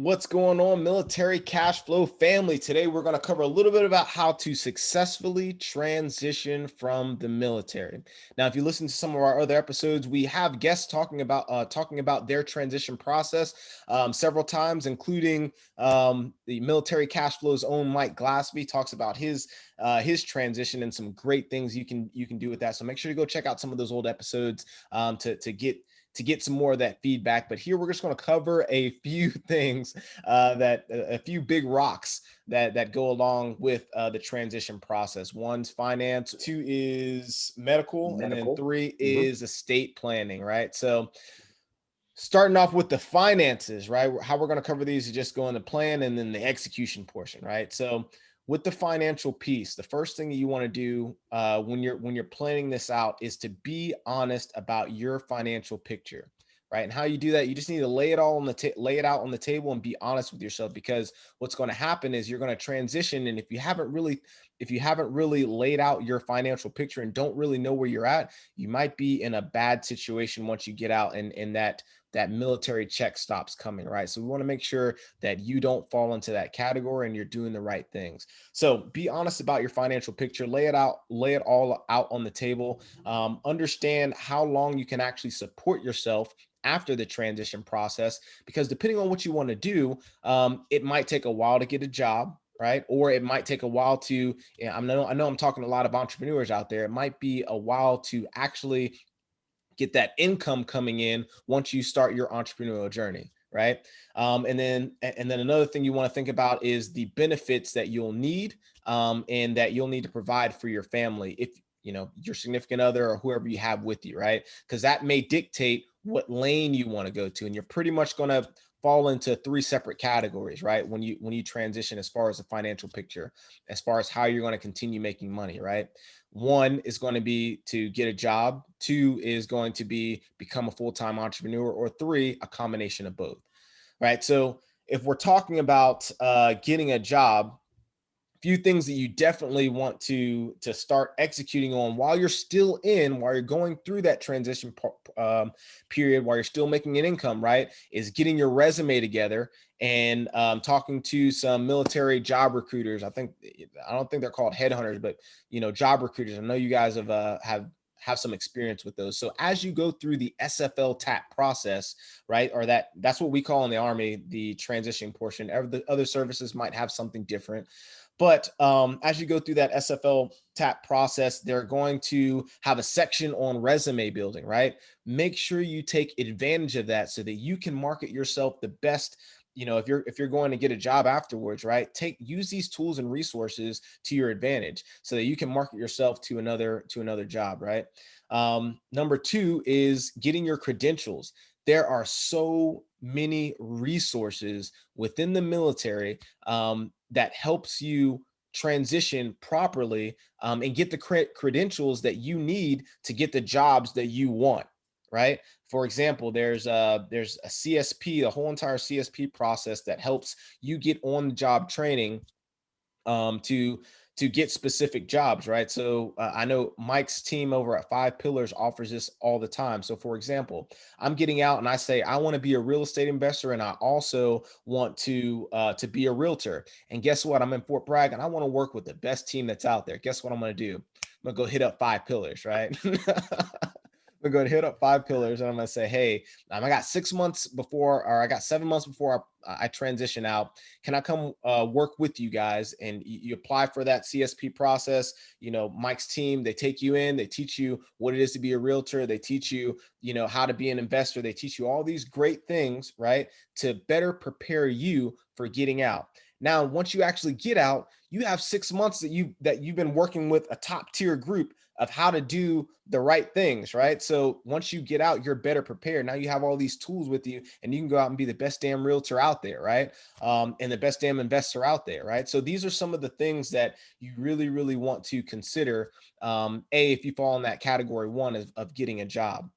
What's going on, Military Cashflow family? Today, we're going to cover a little bit about how to successfully transition from the military. Now, if you listen to some of our other episodes, we have guests talking about their transition process several times, including the Military Cashflow's own Mike Glassby talks about his transition and some great things you can do with that. So make sure to go check out some of those old episodes to get some more of that feedback. But here we're just going to cover a few things a few big rocks that go along with the transition process. One's finance, two is medical, and then three is estate planning, right? So starting off with the finances, right? How we're going to cover these is just going to plan and then the execution portion, right? So with the financial piece, the first thing that you want to do when you're planning this out is to be honest about your financial picture, right? And how you do that, you just need to lay it out on the table and be honest with yourself, because what's going to happen is you're going to transition, and if you haven't really laid out your financial picture and don't really know where you're at, you might be in a bad situation once you get out and that military check stops coming, right? So we want to make sure that you don't fall into that category and you're doing the right things. So be honest about your financial picture, lay it all out on the table. Understand how long you can actually support yourself after the transition process, because depending on what you want to do, it might take a while to get a job, right? Or it might take a while to, I know I'm talking to a lot of entrepreneurs out there. It might be a while to actually get that income coming in once you start your entrepreneurial journey, right? And then another thing you want to think about is the benefits that you'll need and that you'll need to provide for your family, if your significant other or whoever you have with you, right? Because that may dictate what lane you want to go to, and you're pretty much going to fall into three separate categories, right? When you transition, as far as the financial picture, as far as how you're going to continue making money, right? One is going to be to get a job. Two is going to be become a full-time entrepreneur, or three, a combination of both, right? So if we're talking about getting a job, few things that you definitely want to start executing on while you're going through that transition period, while you're still making an income, right, is getting your resume together and talking to some military job recruiters. I don't think they're called headhunters, but job recruiters. I know you guys have some experience with those. So as you go through the SFL TAP process, right, or that's what we call in the Army the transition portion. The other services might have something different. But as you go through that SFL TAP process, they're going to have a section on resume building, right? Make sure you take advantage of that so that you can market yourself the best. If you're going to get a job afterwards, right? Use these tools and resources to your advantage so that you can market yourself to another job, right? Number two is getting your credentials. There are so many resources within the military that helps you transition properly and get the credentials that you need to get the jobs that you want, right? For example, there's a CSP, the whole entire CSP process that helps you get on the job training to get specific jobs, right? So I know Mike's team over at 5 Pillars offers this all the time. So for example, I'm getting out and I say, I want to be a real estate investor, and I also want to be a realtor. And guess what? I'm in Fort Bragg and I want to work with the best team that's out there. Guess what I'm going to do? I'm going to go hit up 5 Pillars, right? We're going to hit up 5 Pillars and I'm going to say, hey, I got 6 months before, or I got 7 months before I transition out. Can I come work with you guys? And you apply for that CSP process. Mike's team, they take you in, they teach you what it is to be a realtor. They teach you, how to be an investor. They teach you all these great things, right, to better prepare you for getting out. Now, once you actually get out, you have 6 months that you've been working with a top tier group of how to do the right things, right? So once you get out, you're better prepared. Now you have all these tools with you, and you can go out and be the best damn realtor out there, right? And the best damn investor out there, right? So these are some of the things that you really, really want to consider. If you fall in that category one of getting a job.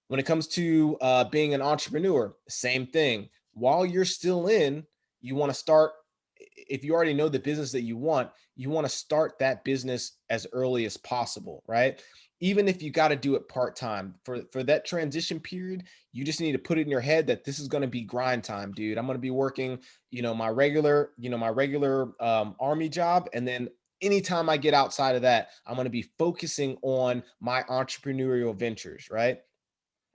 When it comes to being an entrepreneur, same thing. While you're still in, you want to start. If you already know the business that you want to start that business as early as possible, right? even if you got to do it part-time for that transition period, you just need to put it in your head that this is going to be grind time, dude. I'm going to be working, my regular army job. And then anytime I get outside of that, I'm going to be focusing on my entrepreneurial ventures. Right.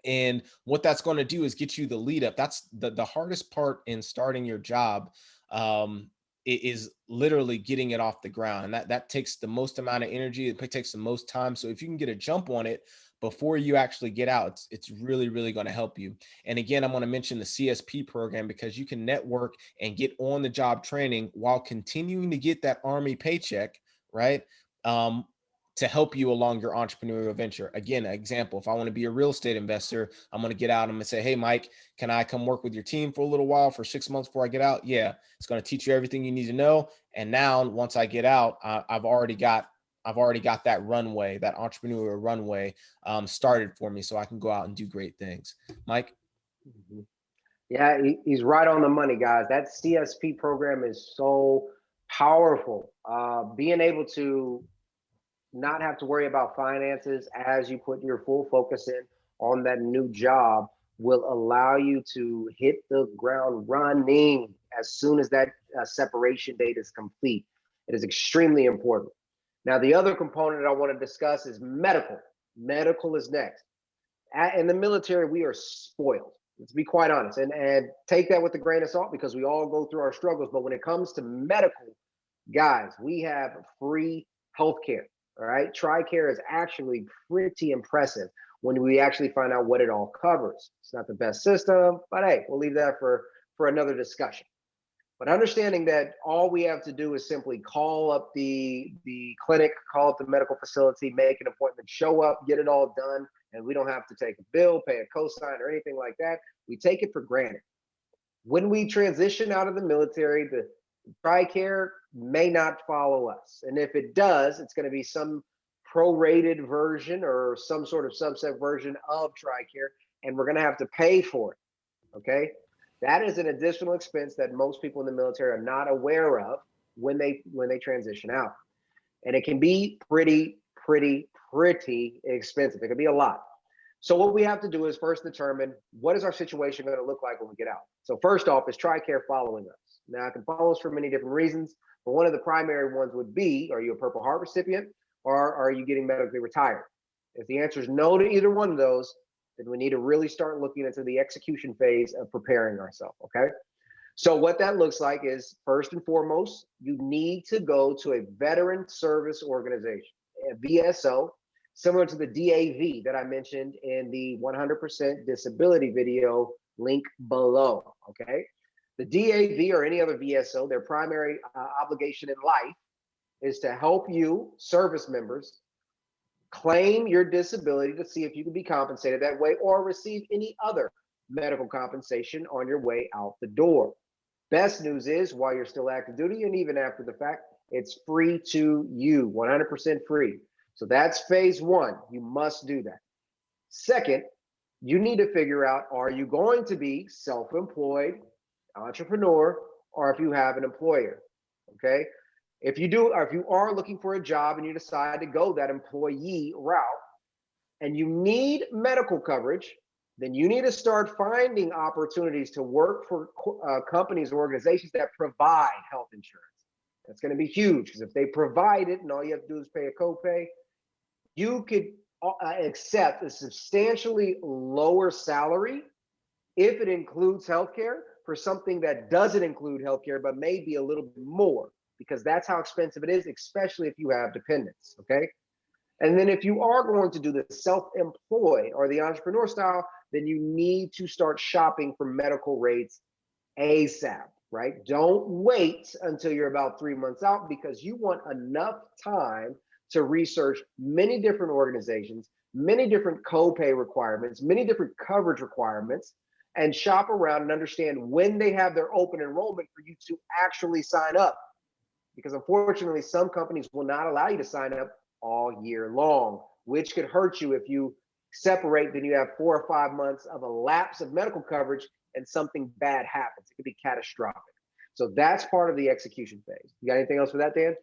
And what that's going to do is get you the lead up. That's the hardest part in starting your job. Is literally getting it off the ground. And that takes the most amount of energy. It takes the most time. So if you can get a jump on it before you actually get out, it's really, really going to help you. And again, I'm going to mention the CSP program because you can network and get on the job training while continuing to get that Army paycheck, right? To help you along your entrepreneurial venture. Again, an example, if I want to be a real estate investor, I'm going to get out. I'm going to say, hey, Mike, can I come work with your team for a little while for 6 months before I get out? Yeah, it's going to teach you everything you need to know. And now once I get out, I've already got that runway, that entrepreneurial runway started for me so I can go out and do great things. Mike? Mm-hmm. Yeah, he's right on the money, guys. That CSP program is so powerful. Being able to not have to worry about finances as you put your full focus in on that new job will allow you to hit the ground running as soon as that separation date is complete. It is extremely important. Now, the other component I want to discuss is medical. Medical is next. In the military, we are spoiled. Let's be quite honest, and take that with a grain of salt because we all go through our struggles. But when it comes to medical, guys, we have free healthcare. All right. TRICARE is actually pretty impressive when we actually find out what it all covers. It's not the best system, but hey, we'll leave that for another discussion. But understanding that all we have to do is simply call up the clinic, call up the medical facility, make an appointment, show up, get it all done, and we don't have to take a bill, pay a cosign, or anything like that. We take it for granted. When we transition out of the military, the TRICARE may not follow us. And if it does, it's going to be some prorated version or some sort of subset version of TRICARE, and we're going to have to pay for it. Okay. That is an additional expense that most people in the military are not aware of when they transition out. And it can be pretty expensive. It can be a lot. So what we have to do is first determine what is our situation going to look like when we get out. So first off, is TRICARE following us? Now, it can follow us for many different reasons, but one of the primary ones would be, are you a Purple Heart recipient or are you getting medically retired? If the answer is no to either one of those, then we need to really start looking into the execution phase of preparing ourselves, okay? So what that looks like is, first and foremost, you need to go to a veteran service organization, a VSO, similar to the DAV that I mentioned in the 100% disability video link below, okay? The DAV or any other VSO, their primary obligation in life is to help you, service members, claim your disability to see if you can be compensated that way or receive any other medical compensation on your way out the door. Best news is, while you're still active duty and even after the fact, it's free to you, 100% free. So that's phase one. You must do that. Second, you need to figure out, are you going to be self-employed, entrepreneur, or if you have an employer, okay? If you do, or if you are looking for a job and you decide to go that employee route and you need medical coverage, then you need to start finding opportunities to work for companies or organizations that provide health insurance. That's going to be huge because if they provide it and all you have to do is pay a copay, you could accept a substantially lower salary if it includes healthcare for something that doesn't include healthcare, but maybe a little bit more, because that's how expensive it is, especially if you have dependents, okay? And then if you are going to do the self-employed or the entrepreneur style, then you need to start shopping for medical rates ASAP, right? Don't wait until you're about 3 months out, because you want enough time to research many different organizations, many different copay requirements, many different coverage requirements, and shop around and understand when they have their open enrollment for you to actually sign up. Because unfortunately, some companies will not allow you to sign up all year long, which could hurt you if you separate, then you have 4 or 5 months of a lapse of medical coverage and something bad happens. It could be catastrophic. So that's part of the execution phase. You got anything else for that, Dan?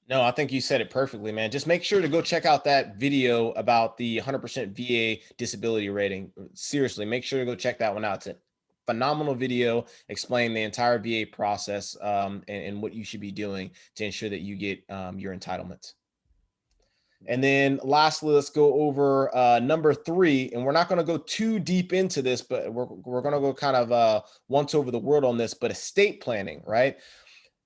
No, I think you said it perfectly, man. Just make sure to go check out that video about the 100% VA disability rating. Seriously, make sure to go check that one out. It's a phenomenal video explaining the entire VA process, and what you should be doing to ensure that you get your entitlements. And then lastly, let's go over number 3. And we're not going to go too deep into this, but we're going to go kind of once over the word on this, but estate planning, right?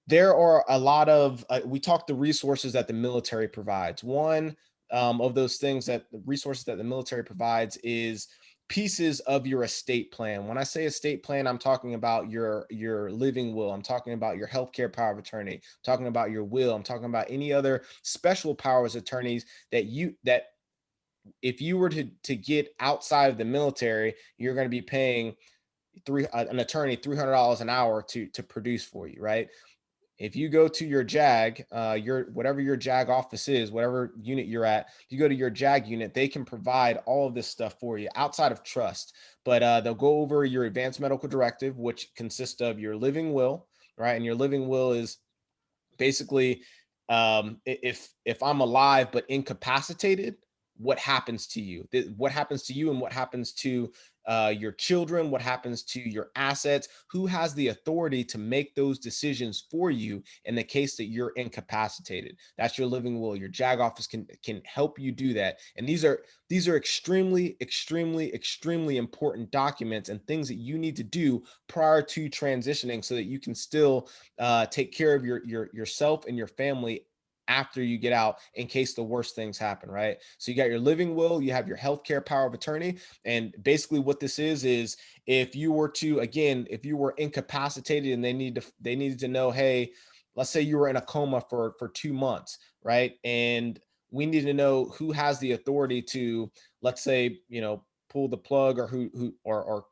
There are a lot of, we talked the resources that the military provides. One of those things, that the resources that the military provides, is pieces of your estate plan. When I say estate plan, I'm talking about your living will. I'm talking about your healthcare power of attorney. I'm talking about your will. I'm talking about any other special powers attorneys that if you were to get outside of the military, you're going to be paying an attorney $300 an hour to produce for you, right? If you go to your JAG, your whatever your JAG office is, whatever unit you're at, if you go to your JAG unit, they can provide all of this stuff for you outside of trust. But they'll go over your advanced medical directive, which consists of your living will, right? And your living will is basically, if I'm alive but incapacitated, what happens to you? What happens to you, and what happens to your children? What happens to your assets? Who has the authority to make those decisions for you in the case that you're incapacitated? That's your living will. Your JAG office can help you do that. And these are extremely, extremely, extremely important documents and things that you need to do prior to transitioning, so that you can still take care of yourself and your family after you get out, in case the worst things happen, right? So you got your living will, you have your healthcare power of attorney. And basically what this is if you were to, again, if you were incapacitated and they needed to know, hey, let's say you were in a coma for 2 months, right? And we need to know who has the authority to, let's say, pull the plug, or who or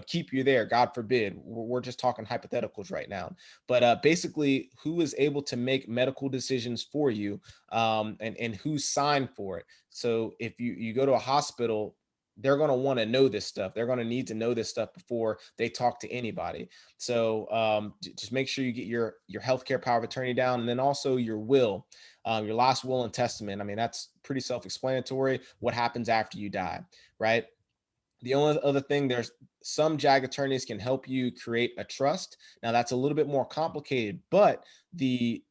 keep you there, God forbid. We're just talking hypotheticals right now. But basically, who is able to make medical decisions for you, and who signed for it. So if you go to a hospital, they're going to want to know this stuff. They're going to need to know this stuff before they talk to anybody. So just make sure you get your healthcare power of attorney down, and then also your will, your last will and testament. I mean, that's pretty self-explanatory. What happens after you die, right? The only other thing, there's some JAG attorneys can help you create a trust. Now that's a little bit more complicated, but the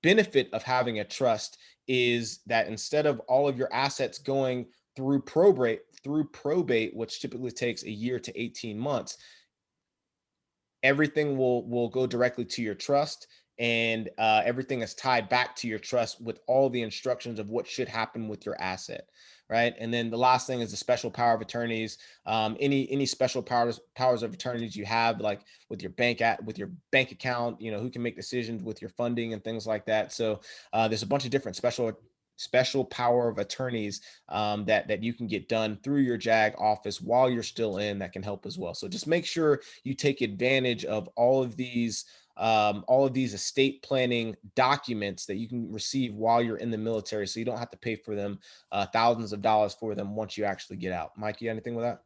benefit of having a trust is that instead of all of your assets going through probate, which typically takes a year to 18 months, everything will go directly to your trust, and everything is tied back to your trust with all the instructions of what should happen with your asset, right? And then the last thing is the special power of attorneys. Any special powers of attorneys you have, like with your bank account, who can make decisions with your funding and things like that. So there's a bunch of different special power of attorneys that you can get done through your JAG office while you're still in, that can help as well. So just make sure you take advantage of all of these estate planning documents that you can receive while you're in the military, so you don't have to pay for them thousands of dollars for them once you actually get out. Mike, you got anything with that?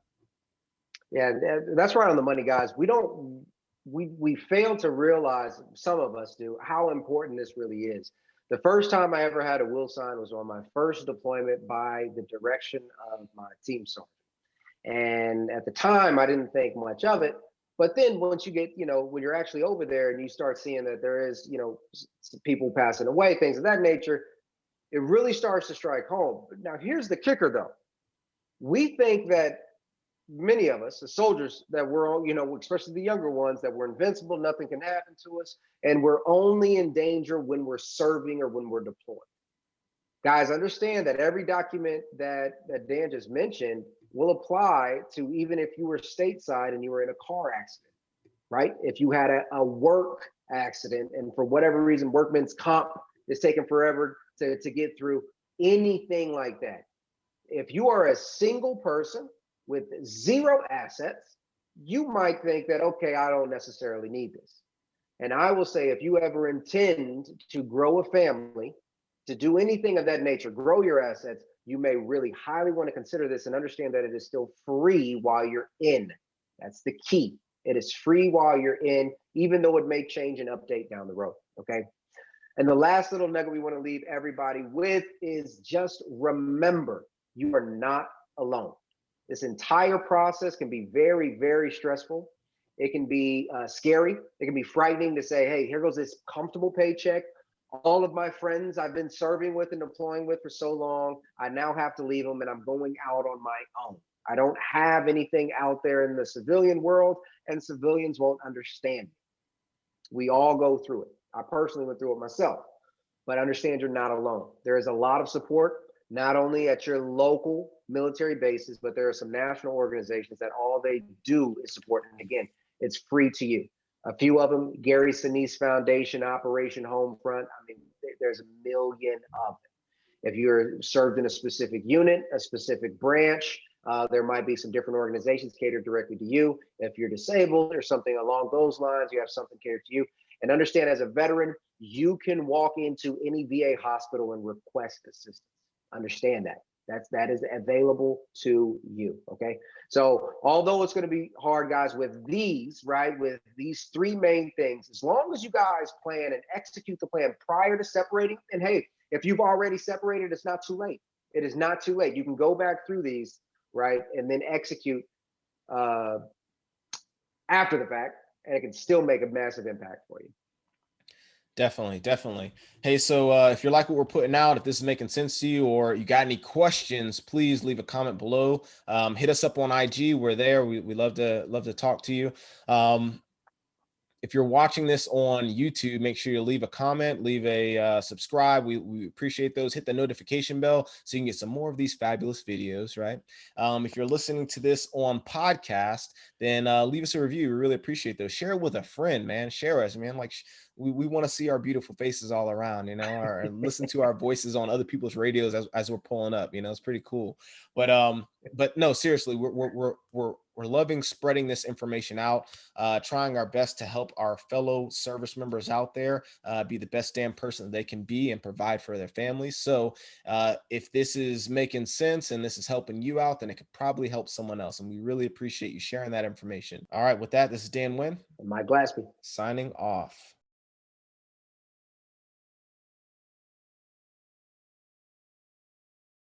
Yeah, that's right on the money, guys. We fail to realize, some of us do, how important this really is. The first time I ever had a will sign was on my first deployment by the direction of my team sergeant. And at the time, I didn't think much of it. But then once you get, when you're actually over there and you start seeing that there is, people passing away, things of that nature, it really starts to strike home. But now here's the kicker, though. We think that, many of us, the soldiers, that we're all, especially the younger ones, that we're invincible, nothing can happen to us, and we're only in danger when we're serving or when we're deployed. Guys, understand that every document that Dan just mentioned will apply to, even if you were stateside and you were in a car accident, right? If you had a work accident and for whatever reason, workman's comp is taking forever to get through, anything like that. If you are a single person with zero assets, you might think that, okay, I don't necessarily need this. And I will say, if you ever intend to grow a family, to do anything of that nature, grow your assets, you may really highly want to consider this and understand that it is still free while you're in. That's the key. It is free while you're in, even though it may change and update down the road. Okay. And the last little nugget we want to leave everybody with is just remember, you are not alone. This entire process can be very, very stressful. It can be scary. It can be frightening to say, hey, here goes this comfortable paycheck. All of my friends I've been serving with and deploying with for so long, I now have to leave them and I'm going out on my own. I don't have anything out there in the civilian world, and civilians won't understand. We all go through it. I personally went through it myself, but understand you're not alone. There is a lot of support, not only at your local military bases, but there are some national organizations that all they do is support. And again, it's free to you. A few of them, Gary Sinise Foundation, Operation Homefront. I mean, there's a million of them. If you're served in a specific unit, a specific branch, there might be some different organizations catered directly to you. If you're disabled or something along those lines, you have something catered to you. And understand, as a veteran, you can walk into any VA hospital and request assistance. Understand that. That is available to you. Okay. So although it's going to be hard, guys, with these, right, with these three main things, as long as you guys plan and execute the plan prior to separating, and hey, if you've already separated, it's not too late. It is not too late. You can go back through these, right, and then execute after the fact, and it can still make a massive impact for you. Definitely, definitely. Hey, so if you like what we're putting out, if this is making sense to you, or you got any questions, please leave a comment below. Hit us up on IG. We're there. We love to talk to you. If you're watching this on YouTube, make sure you leave a comment, leave a subscribe. We appreciate those. Hit the notification bell so you can get some more of these fabulous videos, right? If you're listening to this on podcast, then leave us a review. We really appreciate those. Share it with a friend, man. Share us, man. Like, we want to see our beautiful faces all around, you know, or listen to our voices on other people's radios as we're pulling up. You know, it's pretty cool. But no, seriously, we're loving spreading this information out, trying our best to help our fellow service members out there be the best damn person that they can be and provide for their families. So if this is making sense and this is helping you out, then it could probably help someone else. And we really appreciate you sharing that information. All right, with that, this is Dan Wynn. And Mike Glaspie. Signing off.